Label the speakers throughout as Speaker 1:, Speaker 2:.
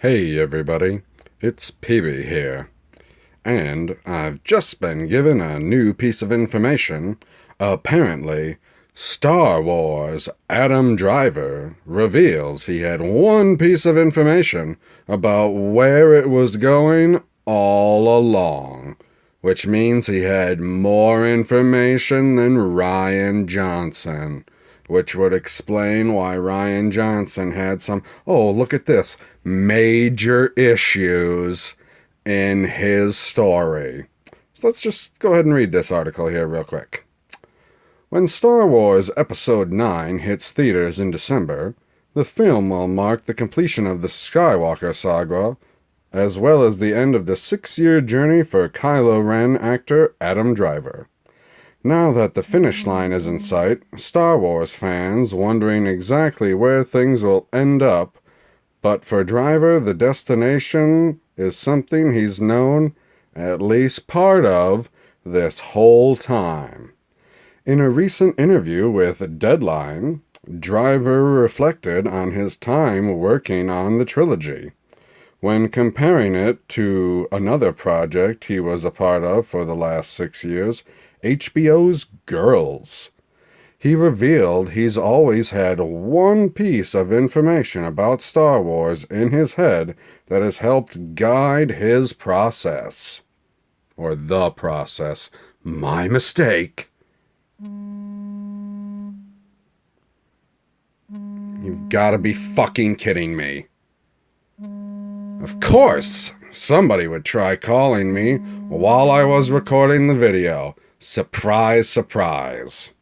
Speaker 1: Hey everybody, it's PB here, and I've just been given a new piece of information. Apparently, Star Wars Adam Driver reveals he had one piece of information about where it was going all along, which means he had more information than Rian Johnson, which would explain why Rian Johnson had some, oh, look at this, major issues in his story. So let's just go ahead and read this article here real quick. When Star Wars Episode 9 hits theaters in December, the film will mark the completion of the Skywalker saga, as well as the end of the 6-year journey for Kylo Ren actor Adam Driver. Now that the finish line is in sight, Star Wars fans wondering exactly where things will end up, but for Driver, the destination is something he's known, at least part of, this whole time. In a recent interview with Deadline, Driver reflected on his time working on the trilogy. When comparing it to another project he was a part of for the last 6 years, HBO's Girls, he revealed he's always had one piece of information about Star Wars in his head that has helped guide his process. Or the process. My mistake. You've gotta be fucking kidding me. Of course, somebody would try calling me while I was recording the video. Surprise, surprise.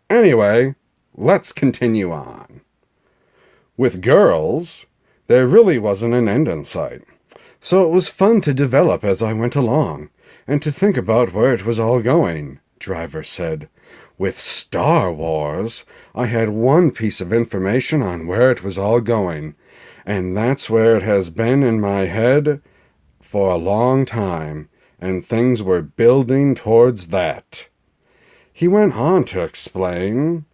Speaker 1: Anyway, let's continue on. With Girls, there really wasn't an end in sight, so it was fun to develop as I went along, and to think about where it was all going, Driver said. With Star Wars, I had one piece of information on where it was all going, and that's where it has been in my head for a long time, and things were building towards that. He went on to explain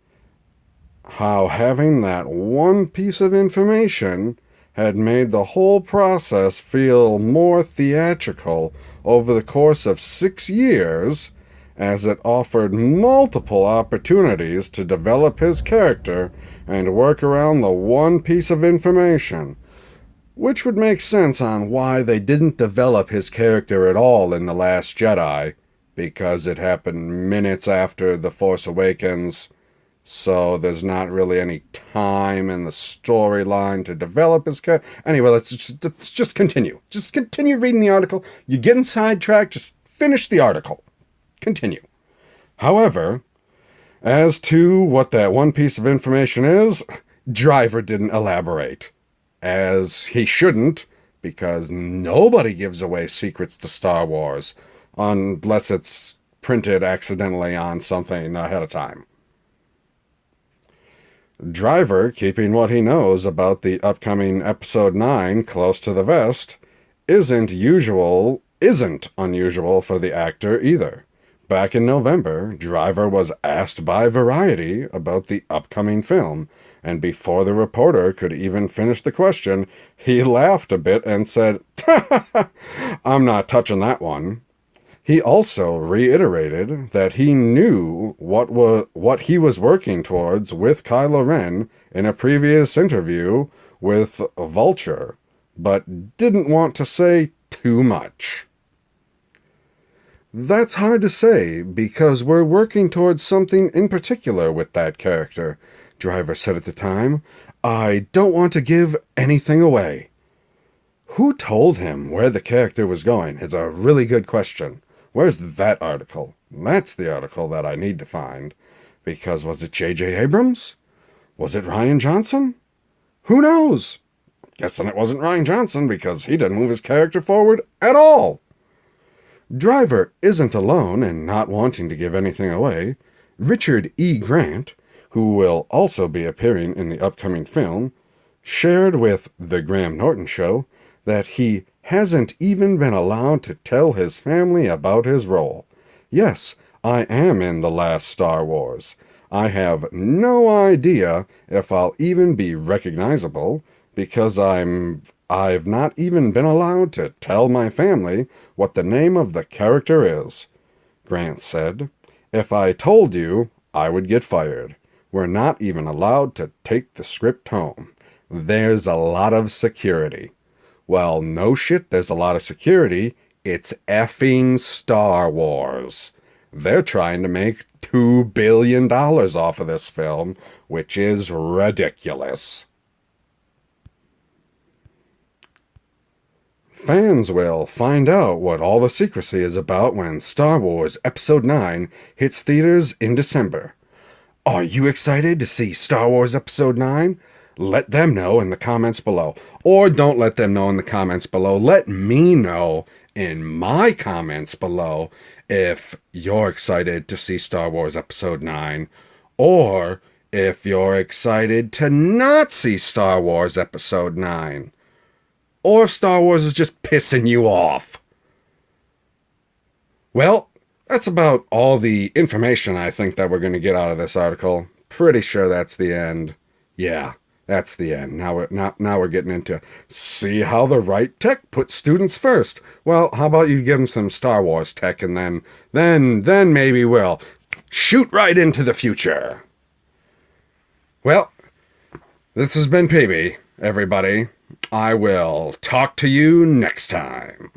Speaker 1: how having that one piece of information had made the whole process feel more theatrical over the course of 6 years, as it offered multiple opportunities to develop his character and work around the one piece of information, which would make sense on why they didn't develop his character at all in The Last Jedi, because it happened minutes after The Force Awakens, so there's not really any time in the storyline to develop his character. Anyway, let's just continue. Just continue reading the article. You're getting sidetracked. Just finish the article. Continue. However, as to what that one piece of information is, Driver didn't elaborate. As he shouldn't, because nobody gives away secrets to Star Wars, unless it's printed accidentally on something ahead of time. Driver, keeping what he knows about the upcoming Episode 9 close to the vest, isn't unusual for the actor either. Back in November, Driver was asked by Variety about the upcoming film, and before the reporter could even finish the question, he laughed a bit and said, "I'm not touching that one." He also reiterated that he knew what he was working towards with Kylo Ren in a previous interview with Vulture, but didn't want to say too much. That's hard to say, because we're working towards something in particular with that character, Driver said at the time. I don't want to give anything away. Who told him where the character was going is a really good question. Where's that article? That's the article that I need to find. Because was it J.J. Abrams? Was it Rian Johnson? Who knows? Guessing it wasn't Rian Johnson, because he didn't move his character forward at all. Driver isn't alone in not wanting to give anything away. Richard E. Grant, who will also be appearing in the upcoming film, shared with The Graham Norton Show that he hasn't even been allowed to tell his family about his role. Yes, I am in The Last Star Wars. I have no idea if I'll even be recognizable, because I'm I've not even been allowed to tell my family what the name of the character is. Grant said, if I told you, I would get fired. We're not even allowed to take the script home. There's a lot of security. Well, no shit, there's a lot of security. It's effing Star Wars. They're trying to make $2 billion off of this film, which is ridiculous. Fans will find out what all the secrecy is about when Star Wars Episode 9 hits theaters in December. Are you excited to see Star Wars Episode 9? Let them know in the comments below. Or don't let them know in the comments below. Let me know in my comments below if you're excited to see Star Wars Episode 9. Or if you're excited to not see Star Wars Episode 9. Or if Star Wars is just pissing you off. Well, that's about all the information I think that we're going to get out of this article. Pretty sure that's the end. Yeah, that's the end. Now we're getting into see how the right tech puts students first. Well, how about you give them some Star Wars tech and then maybe we'll shoot right into the future. Well, this has been PB, everybody. I will talk to you next time.